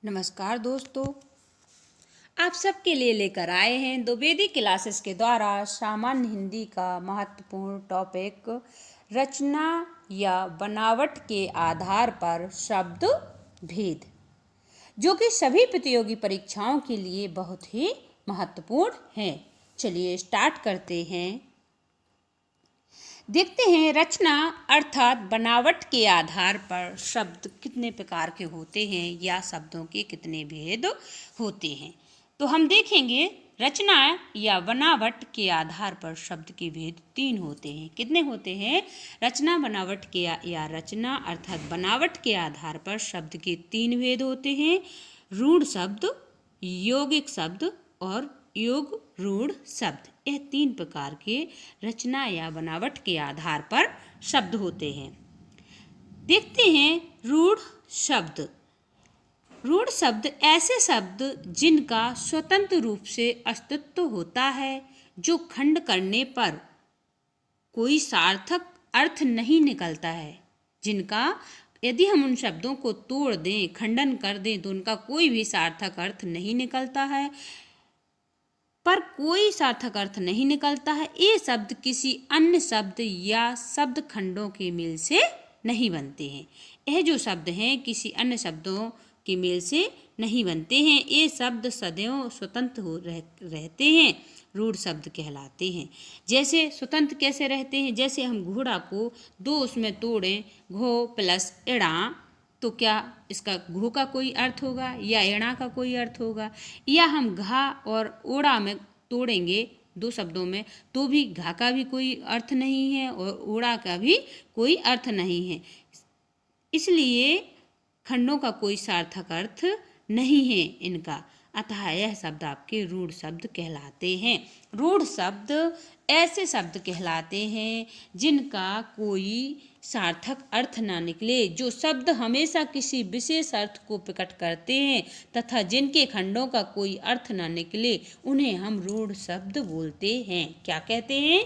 नमस्कार दोस्तों, आप सबके लिए लेकर आए हैं द्विवेदी क्लासेस के द्वारा सामान्य हिंदी का महत्वपूर्ण टॉपिक रचना या बनावट के आधार पर शब्द भेद, जो कि सभी प्रतियोगी परीक्षाओं के लिए बहुत ही महत्वपूर्ण है। चलिए स्टार्ट करते हैं। देखते हैं रचना अर्थात बनावट के आधार पर शब्द कितने प्रकार के होते हैं या शब्दों के कितने भेद होते हैं। तो हम देखेंगे रचना या बनावट के आधार पर शब्द के भेद 3 होते हैं। कितने होते हैं? रचना बनावट के या रचना अर्थात बनावट के आधार पर शब्द के 3 भेद होते हैं। रूढ़ शब्द, यौगिक शब्द और योग रूढ़ शब्द। यह 3 प्रकार के रचना या बनावट के आधार पर शब्द होते हैं। देखते हैं रूढ़ शब्द। रूढ़ शब्द ऐसे शब्द जिनका स्वतंत्र रूप से अस्तित्व होता है, जो खंड करने पर कोई सार्थक अर्थ नहीं निकलता है। जिनका यदि हम उन शब्दों को तोड़ दें, खंडन कर दें, तो उनका कोई भी सार्थक अर्थ नहीं निकलता है। पर कोई सार्थक अर्थ नहीं निकलता है। ये शब्द किसी अन्य शब्द या शब्द खंडों के मेल से नहीं बनते हैं। यह जो शब्द हैं किसी अन्य शब्दों के मेल से नहीं बनते हैं। ये शब्द सदैव स्वतंत्र रहते हैं, रूढ़ शब्द कहलाते हैं। जैसे स्वतंत्र कैसे रहते हैं? जैसे हम घोड़ा को दो उसमें तोड़ें, घो प्लस एड़ा, तो क्या इसका घो का कोई अर्थ होगा या एड़ा का कोई अर्थ होगा? या हम घा और ओड़ा में तोड़ेंगे दो शब्दों में, तो भी घा का भी कोई अर्थ नहीं है और ओड़ा का भी कोई अर्थ नहीं है। इसलिए खंडों का कोई सार्थक अर्थ नहीं है इनका। अतः यह शब्द आपके रूढ़ शब्द कहलाते हैं। रूढ़ शब्द ऐसे शब्द कहलाते हैं जिनका कोई सार्थक अर्थ ना निकले, जो शब्द हमेशा किसी विशेष अर्थ को प्रकट करते हैं तथा जिनके खंडों का कोई अर्थ ना निकले, उन्हें हम रूढ़ शब्द बोलते हैं। क्या कहते हैं?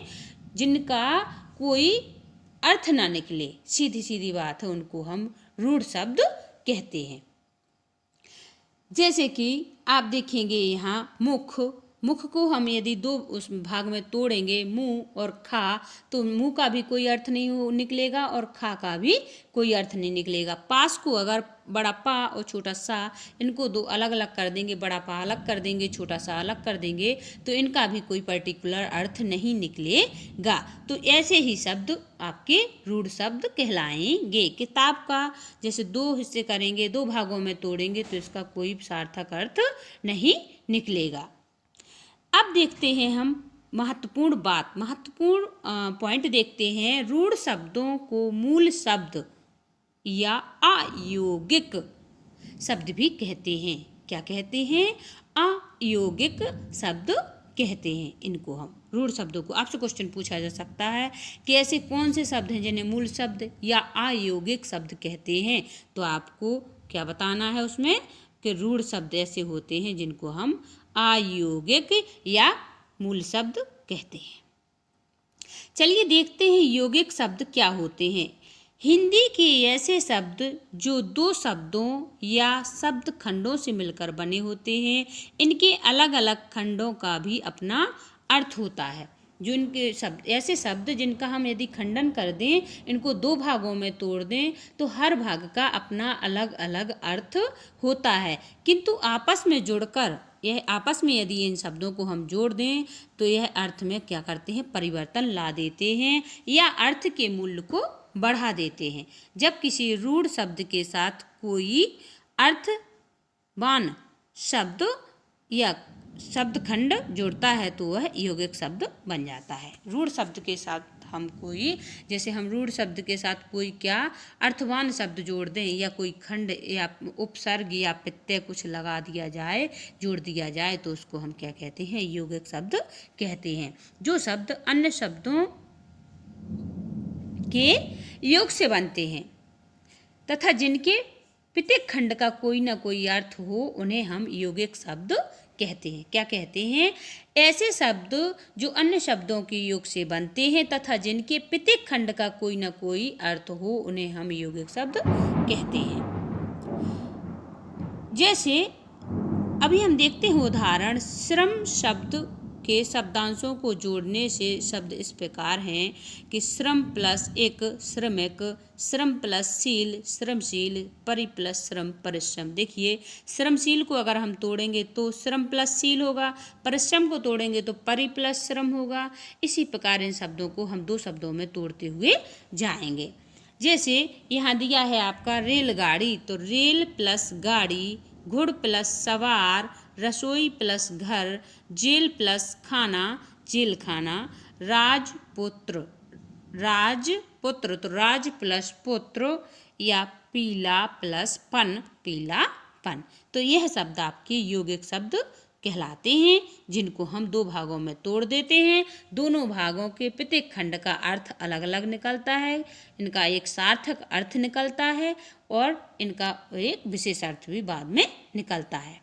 जिनका कोई अर्थ ना निकले, सीधी सीधी बात है, उनको हम रूढ़ शब्द कहते हैं। जैसे कि आप देखेंगे यहाँ मुख को हम यदि दो उस भाग में तोड़ेंगे, मुंह और खा, तो मुंह का भी कोई अर्थ नहीं निकलेगा और खा का भी कोई अर्थ नहीं निकलेगा। पास को अगर बड़ा पा और छोटा सा, इनको दो अलग अलग कर देंगे, बड़ा पा अलग कर देंगे, छोटा सा अलग कर देंगे, तो इनका भी कोई पर्टिकुलर अर्थ नहीं निकलेगा। तो ऐसे ही शब्द आपके रूढ़ शब्द कहलाएंगे। किताब का जैसे दो हिस्से करेंगे, दो भागों में तोड़ेंगे, तो इसका कोई सार्थक अर्थ नहीं निकलेगा। अब देखते हैं हम महत्वपूर्ण पॉइंट देखते हैं। रूढ़ शब्दों को मूल शब्द या अयौगिक शब्द भी कहते हैं। क्या कहते हैं? अयौगिक शब्द कहते हैं इनको हम रूढ़ शब्दों को। आपसे क्वेश्चन पूछा जा सकता है कि ऐसे कौन से शब्द हैं जिन्हें मूल शब्द या अयौगिक शब्द कहते हैं? तो आपको क्या बताना है उसमें कि रूढ़ शब्द ऐसे होते हैं जिनको हम अयौगिक या मूल शब्द कहते हैं। चलिए देखते हैं यौगिक शब्द क्या होते हैं। हिंदी के ऐसे शब्द जो दो शब्दों या शब्द खंडों से मिलकर बने होते हैं। इनके अलग अलग खंडों का भी अपना अर्थ होता है। जो इनके शब्द ऐसे शब्द जिनका हम यदि खंडन कर दें, इनको दो भागों में तोड़ दें, तो हर भाग का अपना अलग अलग अर्थ होता है, किंतु आपस में जुड़कर आपस में यदि इन शब्दों को हम जोड़ दें तो यह अर्थ में क्या करते हैं? परिवर्तन ला देते हैं या अर्थ के मूल्य को बढ़ा देते हैं। जब किसी रूढ़ शब्द के साथ कोई अर्थवान शब्द या शब्द खंड जुड़ता है तो वह यौगिक शब्द बन जाता है। रूढ़ शब्द के साथ हम जैसे हम रूढ़ शब्द के साथ कोई क्या अर्थवान शब्द जोड़ दें या कोई खंड या उपसर्ग या प्रत्यय कुछ लगा दिया जाए, जोड़ दिया जाए, तो उसको हम क्या कहते हैं? यौगिक शब्द कहते हैं। जो शब्द अन्य शब्दों के योग से बनते हैं तथा जिनके प्रत्येक खंड का कोई ना कोई अर्थ हो, उन्हें हम यौगिक शब्द कहते हैं। क्या कहते हैं? ऐसे शब्द जो अन्य शब्दों के योग से बनते हैं तथा जिनके प्रत्येक खंड का कोई ना कोई अर्थ हो, उन्हें हम यौगिक शब्द कहते हैं। जैसे अभी हम देखते हैं उदाहरण, श्रम शब्द के शब्दांशों को जोड़ने से शब्द इस प्रकार हैं कि श्रम प्लस एक श्रमिक, श्रम प्लस शील श्रमशील, परि प्लस श्रम परिश्रम। देखिए श्रमशील को अगर हम तोड़ेंगे तो श्रम प्लस शील होगा, परिश्रम को तोड़ेंगे तो परि प्लस श्रम होगा। इसी प्रकार इन शब्दों को हम दो शब्दों में तोड़ते हुए जाएंगे। जैसे यहाँ दिया है आपका रेलगाड़ी, तो रेल प्लस गाड़ी, घुड़ प्लस सवार, रसोई प्लस घर, जेल प्लस खाना जेल खाना, राजपुत्र राजपुत्र, तो राज प्लस पुत्र, या पीला प्लस पन पीला पन। तो यह शब्द आपके यौगिक शब्द कहलाते हैं, जिनको हम दो भागों में तोड़ देते हैं। दोनों भागों के प्रत्येक खंड का अर्थ अलग अलग निकलता है, इनका एक सार्थक अर्थ निकलता है और इनका एक विशेष अर्थ भी बाद में निकलता है।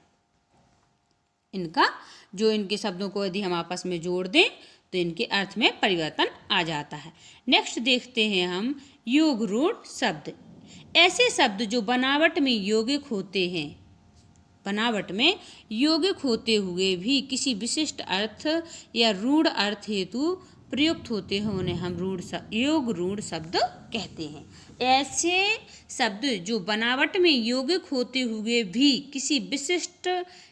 इनका जो इनके शब्दों को यदि हम आपस में जोड़ दें तो इनके अर्थ में परिवर्तन आ जाता है। नेक्स्ट देखते हैं हम योग रूढ़ शब्द। ऐसे शब्द जो बनावट में यौगिक होते हैं, बनावट में यौगिक होते हुए भी किसी विशिष्ट अर्थ या रूढ़ अर्थ हेतु प्रयुक्त होते हैं, उन्हें हम योग रूढ़ शब्द कहते हैं। ऐसे शब्द जो बनावट में यौगिक होते हुए भी किसी विशिष्ट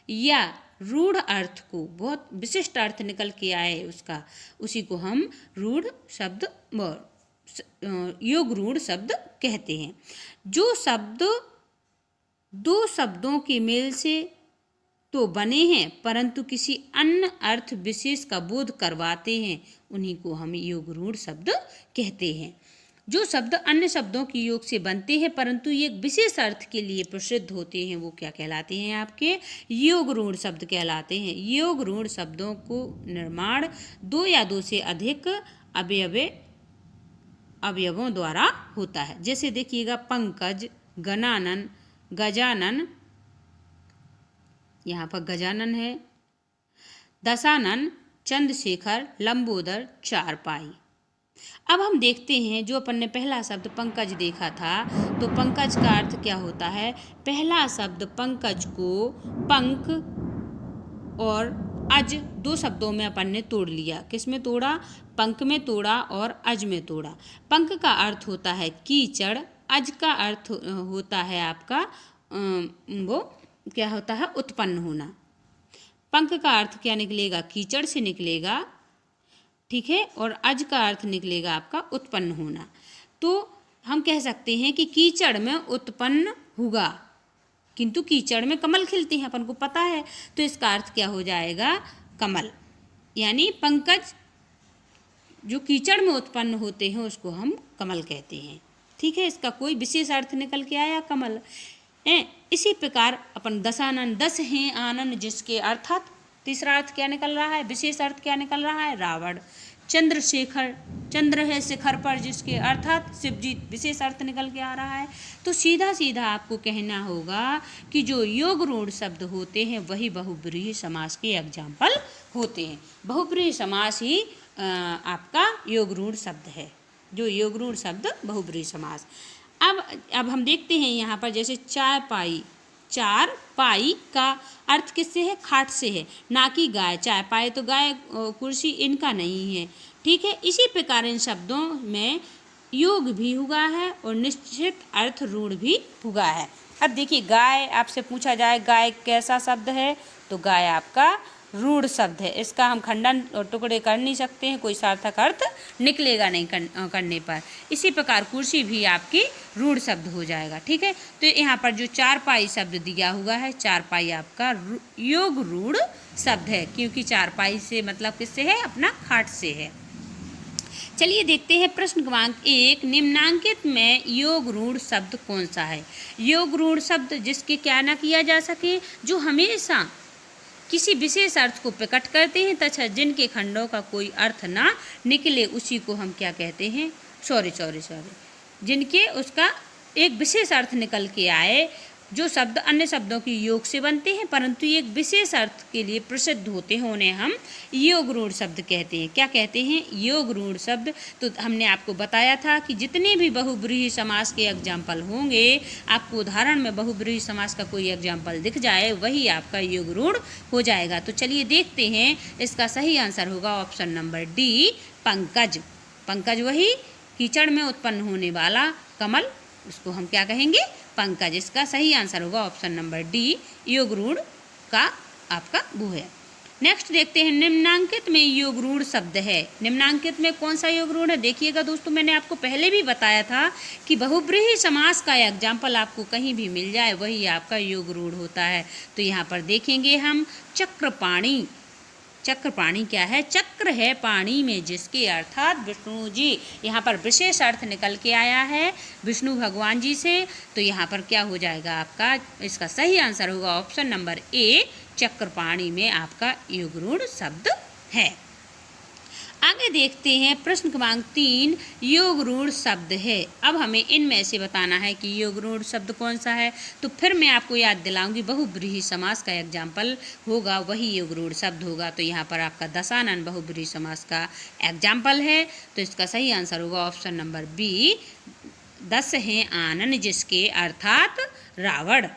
या रूढ़ अर्थ को, बहुत विशिष्ट अर्थ निकल के आए उसका, उसी को हम रूढ़ शब्द योग रूढ़ शब्द कहते हैं। जो शब्द दो शब्दों के मेल से तो बने हैं परंतु किसी अन्य अर्थ विशेष का बोध करवाते हैं, उन्हीं को हम योग रूढ़ शब्द कहते हैं। जो शब्द अन्य शब्दों के योग से बनते हैं परंतु एक विशेष अर्थ के लिए प्रसिद्ध होते हैं, वो क्या कहलाते हैं? आपके योग रूढ़ शब्द कहलाते हैं। योग रूढ़ शब्दों को निर्माण दो या दो से अधिक अवयवों द्वारा होता है। जैसे देखिएगा पंकज, गणानन, गजानन, यहाँ पर गजानन है, दशानन, चंद्रशेखर, लंबोदर, चारपाई। अब हम देखते हैं जो अपन ने पहला शब्द पंकज देखा था, तो पंकज का अर्थ क्या होता है? पहला शब्द पंकज को पंख और अज दो शब्दों में अपन ने तोड़ लिया। किस में तोड़ा? पंख में तोड़ा और अज में तोड़ा। पंख का अर्थ होता है कीचड़, अज का अर्थ होता है आपका वो क्या होता है? उत्पन्न होना। पंख का अर्थ क्या निकलेगा? कीचड़ से निकलेगा, ठीक है, और अज का अर्थ निकलेगा आपका उत्पन्न होना। तो हम कह सकते हैं कि कीचड़ में उत्पन्न होगा, किंतु कीचड़ में कमल खिलते हैं, अपन को पता है, तो इसका अर्थ क्या हो जाएगा? कमल। यानी पंकज जो कीचड़ में उत्पन्न होते हैं उसको हम कमल कहते हैं, ठीक है। इसका कोई विशेष अर्थ निकल के आया कमल। इसी प्रकार अपन दशानन, दस हैं आनंद, जिसके अर्थात तीसरा अर्थ क्या निकल रहा है? विशेष अर्थ क्या निकल रहा है? रावण। चंद्रशेखर, चंद्र है शिखर पर, जिसके अर्थात शिवजी, विशेष अर्थ निकल के आ रहा है। तो सीधा सीधा आपको कहना होगा कि जो योग रूढ़ शब्द होते हैं वही बहुब्रीहि समास के एग्जाम्पल होते हैं। बहुब्रीहि समास ही आपका योग रूढ़ शब्द है, जो योग रूढ़ शब्द बहुब्रीहि समास। अब हम देखते हैं यहाँ पर, जैसे चार पाई, चार पाई का अर्थ किससे है? खाट से है, ना कि गाय। चाय पाई तो गाय कुर्सी इनका नहीं है, ठीक है। इसी प्रकार इन शब्दों में योग भी हुआ है और निश्चित अर्थ रूढ़ भी हुआ है। अब देखिए गाय, आपसे पूछा जाए गाय कैसा शब्द है, तो गाय आपका रूढ़ शब्द है। इसका हम खंडन और टुकड़े कर नहीं सकते हैं, कोई सार्थक अर्थ निकलेगा नहीं करने पर। इसी प्रकार कुर्सी भी आपकी रूढ़ शब्द हो जाएगा, ठीक है। तो यहाँ पर जो चारपाई शब्द दिया हुआ है, चारपाई आपका योग रूढ़ शब्द है, क्योंकि चारपाई से मतलब किससे है? अपना खाट से है। चलिए देखते हैं प्रश्न क्रमांक 1, निम्नांकित में योग रूढ़ शब्द कौन सा है? योग रूढ़ शब्द जिसके क्या ना किया जा सके, जो हमेशा किसी विशेष अर्थ को प्रकट करते हैं तथा जिनके खंडों का कोई अर्थ ना निकले, उसी को हम क्या कहते हैं? जिनके उसका एक विशेष अर्थ निकल के आए जो शब्द अन्य शब्दों के योग से बनते हैं परंतु एक विशेष अर्थ के लिए प्रसिद्ध होते हैं उन्हें हम योग रूढ़ शब्द कहते हैं। क्या कहते हैं? योग रूढ़ शब्द। तो हमने आपको बताया था कि जितने भी बहुब्रीहि समास के एग्जाम्पल होंगे, आपको उदाहरण में बहुब्रीहि समास का कोई एग्जाम्पल दिख जाए वही आपका योग रूढ़ हो जाएगा। तो चलिए देखते हैं, इसका सही आंसर होगा option number D, Pankaj. Pankaj वही कीचड़ में उत्पन्न होने वाला कमल, उसको हम क्या कहेंगे? पंकज। इसका सही आंसर होगा ऑप्शन नंबर डी, योग रूढ़ का आपका वो है। नेक्स्ट देखते हैं, निम्नांकित में योग रूढ़ शब्द है। निम्नांकित में कौन सा योग रूढ़ है? देखिएगा दोस्तों, मैंने आपको पहले भी बताया था कि बहुब्रीहि समास का एग्जाम्पल आपको कहीं भी मिल जाए वही आपका योग रूढ़ होता है। तो यहाँ पर देखेंगे हम चक्रपाणी। चक्रपाणी क्या है? चक्र है पानी में जिसके, अर्थात विष्णु जी। यहाँ पर विशेष अर्थ निकल के आया है विष्णु भगवान जी से। तो यहाँ पर क्या हो जाएगा आपका? इसका सही आंसर होगा ऑप्शन नंबर ए, चक्रपाणी में आपका योग रूढ़ शब्द है। आगे देखते हैं, प्रश्न क्रमांक 3, योग रूढ़ शब्द है। अब हमें इनमें से बताना है कि योग रूढ़ शब्द कौन सा है। तो फिर मैं आपको याद दिलाऊंगी, बहुब्रीहि समास का एग्जाम्पल होगा वही योग रूढ़ शब्द होगा। तो यहाँ पर आपका दशानन बहुब्रीहि समास का एग्जाम्पल है। तो इसका सही आंसर होगा ऑप्शन नंबर बी, 10 हैं आनन जिसके, अर्थात रावण।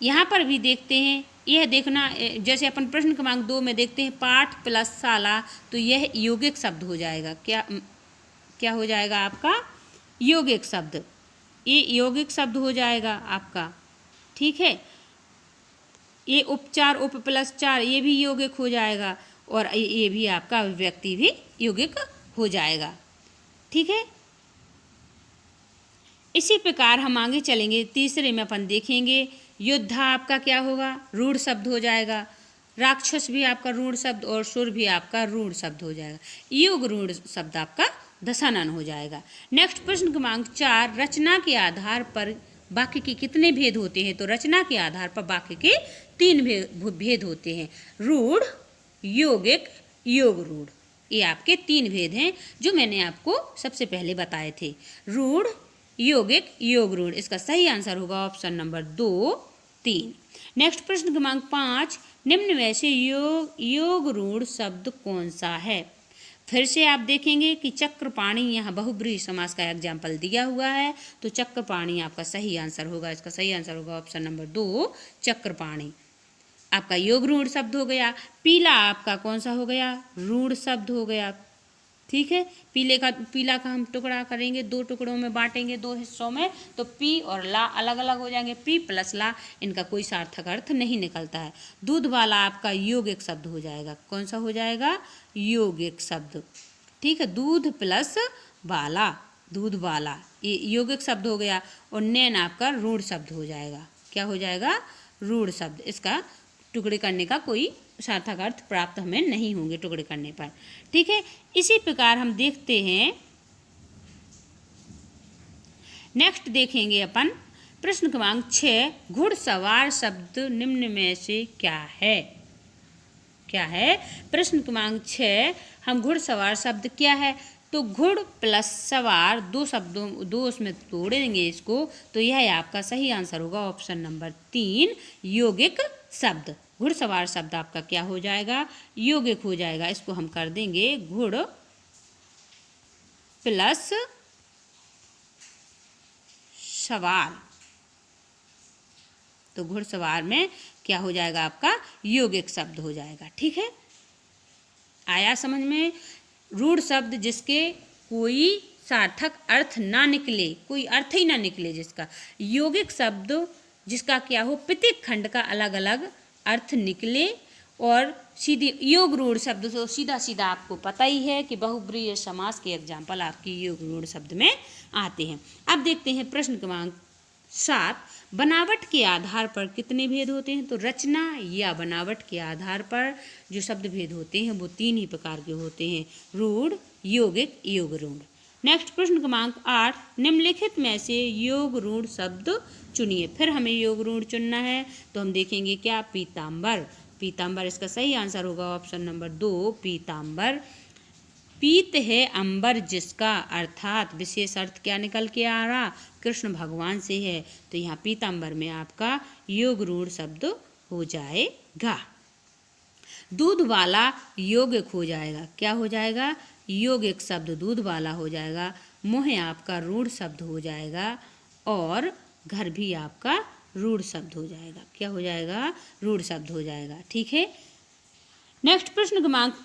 यहाँ पर भी देखते हैं, यह देखना, जैसे अपन प्रश्न क्रमांक 2 में देखते हैं पाठ प्लस शाला, तो यह यौगिक शब्द हो जाएगा। क्या हो जाएगा आपका? यौगिक शब्द। ये यौगिक शब्द हो जाएगा आपका, ठीक है। ये उपचार, उप प्लस चार, ये भी यौगिक हो जाएगा, और ये भी आपका अभिव्यक्ति भी यौगिक हो जाएगा, ठीक है। इसी प्रकार हम आगे चलेंगे, तीसरे में अपन देखेंगे योद्धा आपका क्या होगा? रूढ़ शब्द हो जाएगा। राक्षस भी आपका रूढ़ शब्द, और सुर भी आपका रूढ़ शब्द हो जाएगा। योग रूढ़ शब्द आपका दशानन हो जाएगा। नेक्स्ट प्रश्न क्रमांक 4, रचना के आधार पर वाक्य के कितने भेद होते हैं? तो रचना के आधार पर वाक्य के 3 भेद होते हैं, रूढ़, यौगिक, योग रूढ़। ये आपके 3 भेद हैं जो मैंने आपको सबसे पहले बताए थे, रूढ़, यौगिक, योग रूढ़। इसका सही आंसर होगा ऑप्शन नंबर 2, 3। नेक्स्ट प्रश्न क्रमांक 5, निम्न में से योग रूढ़ शब्द कौन सा है? फिर से आप देखेंगे कि चक्रपाणी, यहाँ बहुब्रीहि समास का एग्जाम्पल दिया हुआ है। तो चक्रपाणी आपका सही आंसर होगा। इसका सही आंसर होगा ऑप्शन नंबर 2, चक्रपाणी। आपका योग रूढ़ शब्द हो गया। पीला आपका कौन सा हो गया? रूढ़ शब्द हो गया, ठीक है। पीला का हम टुकड़ा करेंगे, 2 टुकड़ों में बांटेंगे, 2 हिस्सों में, तो पी और ला अलग अलग हो जाएंगे। पी प्लस ला, इनका कोई सार्थक अर्थ नहीं निकलता है। दूध वाला आपका यौगिक शब्द हो जाएगा। कौन सा हो जाएगा? यौगिक शब्द, ठीक है। दूध प्लस वाला, दूध वाला, ये यौगिक शब्द हो गया। और नैन आपका रूढ़ शब्द हो जाएगा। क्या हो जाएगा? रूढ़ शब्द। इसका टुकड़े करने का कोई सार्थक अर्थ प्राप्त हमें नहीं होंगे टुकड़े करने पर, ठीक है। इसी प्रकार हम देखते हैं, नेक्स्ट देखेंगे अपन प्रश्न क्रमांक 6, घुड़सवार शब्द निम्न में से क्या है? क्या है? प्रश्न क्रमांक 6, हम घुड़सवार शब्द क्या है? तो घुड़ प्लस सवार, 2 शब्दों, 2 उसमें तोड़ेंगे इसको, तो यह आपका सही आंसर होगा ऑप्शन नंबर 3, यौगिक शब्द। घुड़सवार शब्द आपका क्या हो जाएगा? यौगिक हो जाएगा। इसको हम कर देंगे घुड़ प्लस सवार, तो घुड़सवार में क्या हो जाएगा? आपका यौगिक शब्द हो जाएगा, ठीक है। आया समझ में? रूढ़ शब्द जिसके कोई सार्थक अर्थ ना निकले, कोई अर्थ ही ना निकले जिसका। यौगिक शब्द जिसका क्या हो? प्रत्येक खंड का अलग अलग अर्थ निकले, और सीधे योग रूढ़ शब्द तो सीधा सीधा आपको पता ही है कि बहुब्रीहि समास के एग्जाम्पल आपकी योग रूढ़ शब्द में आते हैं। अब देखते हैं प्रश्न क्रमांक 7, बनावट के आधार पर कितने भेद होते हैं? तो रचना या बनावट के आधार पर जो शब्द भेद होते हैं वो 3 ही प्रकार के होते हैं, रूढ़, यौगिक, योग रूढ़। नेक्स्ट प्रश्न क्रमांक 8, निम्नलिखित में से योग रूढ़ शब्द चुनिए। फिर हमें योग रूढ़ चुनना है, तो हम देखेंगे क्या? पीताम्बर। पीताम्बर इसका सही आंसर होगा ऑप्शन नंबर 2, पीताम्बर। पीत है अंबर जिसका, अर्थात विशेष अर्थ क्या निकल के आ रहा? कृष्ण भगवान से है, तो यहाँ पीताम्बर में आपका योग रूढ़ शब्द हो जाएगा। दूध वाला यौगिक हो जाएगा, क्या हो जाएगा? यौगिक शब्द दूध वाला हो जाएगा। मोह आपका रूढ़ शब्द हो जाएगा और घर भी आपका रूढ़ शब्द हो जाएगा। क्या हो जाएगा? रूढ़ शब्द हो जाएगा। ठीक है। नेक्स्ट प्रश्न क्रमांक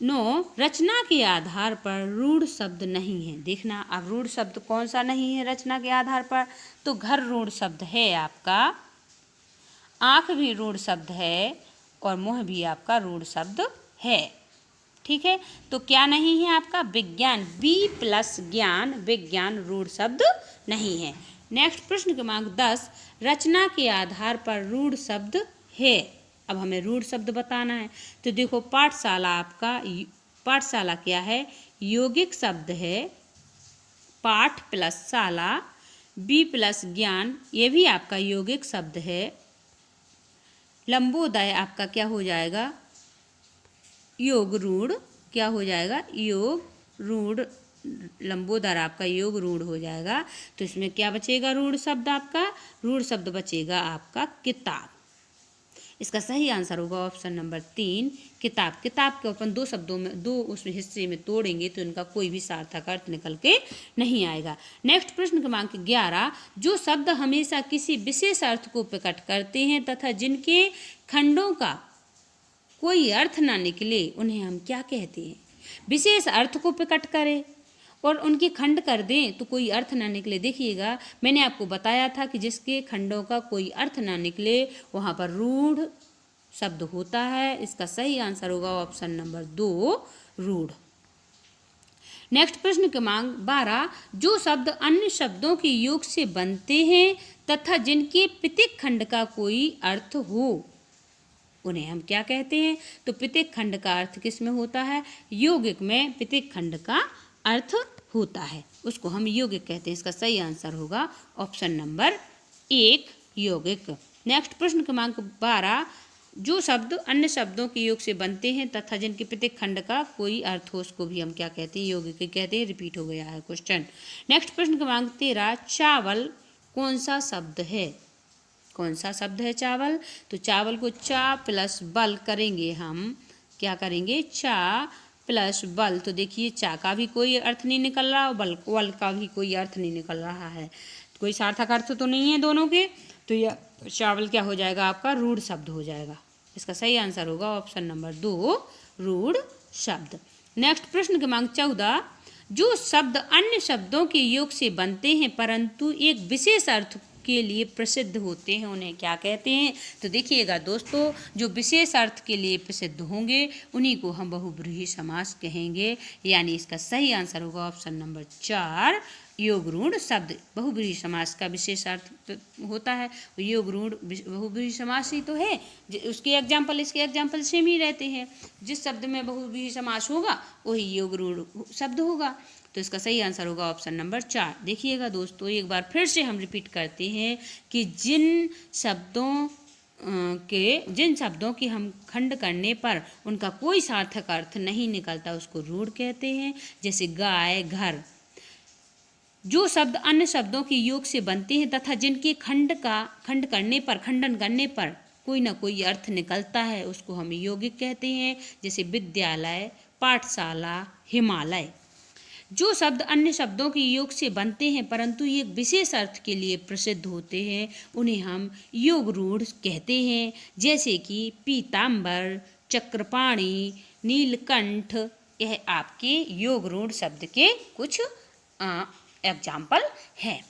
9, रचना के आधार पर रूढ़ शब्द नहीं है। देखना अब रूढ़ शब्द कौन सा नहीं है रचना के आधार पर, तो घर रूढ़ शब्द है आपका, आँख भी रूढ़ शब्द है और मुँह भी आपका रूढ़ शब्द है। ठीक है, तो क्या नहीं है आपका? विज्ञान, बी प्लस ज्ञान, विज्ञान रूढ़ शब्द नहीं है। नेक्स्ट प्रश्न क्रमांक 10, रचना के आधार पर रूढ़ शब्द है। अब हमें रूढ़ शब्द बताना है, तो देखो पाठशाला आपका, पाठशाला क्या है? यौगिक शब्द है, पाठ प्लस शाला, बी प्लस ज्ञान, ये भी आपका यौगिक शब्द है। लंबोदय आपका क्या हो जाएगा? योग रूढ़, क्या हो जाएगा? योग रूढ़, लंबोदर आपका योग रूढ़ हो जाएगा। तो इसमें क्या बचेगा रूढ़ शब्द आपका? रूढ़ शब्द बचेगा आपका किताब। इसका सही आंसर होगा ऑप्शन नंबर 3, किताब। किताब को अपन दो शब्दों में, दो उसमें हिस्से में तोड़ेंगे तो इनका कोई भी सार्थक अर्थ निकल के नहीं आएगा। नेक्स्ट प्रश्न क्रमांक 11, जो शब्द हमेशा किसी विशेष अर्थ को प्रकट करते हैं तथा जिनके खंडों का कोई अर्थ ना निकले उन्हें हम क्या कहते हैं? विशेष अर्थ को प्रकट करें और उनके खंड कर दें तो कोई अर्थ ना निकले। देखिएगा मैंने आपको बताया था कि जिसके खंडों का कोई अर्थ ना निकले वहाँ पर रूढ़ शब्द होता है। इसका सही आंसर होगा ऑप्शन नंबर 2, रूढ़। नेक्स्ट प्रश्न क्रमांक 12, जो शब्द अन्य शब्दों के योग से बनते हैं तथा जिनके प्रत्येक खंड का कोई अर्थ हो उन्हें हम क्या कहते हैं? तो प्रत्येक खंड का अर्थ किस में होता है? यौगिक में प्रत्येक खंड का अर्थ होता है, उसको हम यौगिक कहते हैं। इसका सही आंसर होगा ऑप्शन नंबर 1, यौगिक। नेक्स्ट प्रश्न क्रमांक 12, जो शब्द अन्य शब्दों के योग से बनते हैं तथा जिनके प्रत्येक खंड का कोई अर्थ हो उसको भी हम क्या कहते हैं? यौगिक कहते हैं। रिपीट हो गया है क्वेश्चन। नेक्स्ट प्रश्न क्रमांक 13, चावल कौन सा शब्द है? कौन सा शब्द है चावल? तो चावल को चा प्लस बल करेंगे हम, क्या करेंगे? चा प्लस बल। तो देखिए चा का भी कोई अर्थ नहीं निकल रहा और बल का भी कोई अर्थ नहीं निकल रहा है, कोई सार्थक अर्थ तो नहीं है दोनों के, तो यह चावल क्या हो जाएगा? आपका रूढ़ शब्द हो जाएगा। इसका सही आंसर होगा ऑप्शन नंबर 2, रूढ़ शब्द। नेक्स्ट प्रश्न क्रमांक 14, जो शब्द अन्य शब्दों के योग से बनते हैं परंतु एक विशेष अर्थ के लिए प्रसिद्ध होते हैं उन्हें क्या कहते हैं? तो देखिएगा दोस्तों, जो विशेष अर्थ के लिए प्रसिद्ध होंगे उन्हीं को हम बहुब्रीहि समास कहेंगे। यानी इसका सही आंसर होगा ऑप्शन नंबर 4, योग रूढ़ शब्द। बहुब्रीहि समास का विशेष अर्थ होता है, योग रूढ़ बहुब्रीहि समास ही तो है। उसके एग्जाम्पल इसके एग्जाम्पल सेम ही रहते हैं। जिस शब्द में बहुब्रीहि समास होगा वही योग रूढ़ शब्द होगा। तो इसका सही आंसर होगा ऑप्शन नंबर 4। देखिएगा दोस्तों, एक बार फिर से हम रिपीट करते हैं कि जिन शब्दों के हम खंड करने पर उनका कोई सार्थक अर्थ नहीं निकलता उसको रूढ़ कहते हैं। जैसे गाय, घर। जो शब्द अन्य शब्दों के योग से बनते हैं तथा जिनके खंडन करने पर कोई ना कोई अर्थ निकलता है उसको हम यौगिक कहते हैं। जैसे विद्यालय, पाठशाला, हिमालय। जो शब्द अन्य शब्दों के योग से बनते हैं परंतु एक विशेष अर्थ के लिए प्रसिद्ध होते हैं उन्हें हम योग रूढ़ कहते हैं। जैसे कि पीताम्बर, चक्रपाणी, नीलकंठ, यह आपके योग रूढ़ शब्द के कुछ एग्जाम्पल हैं।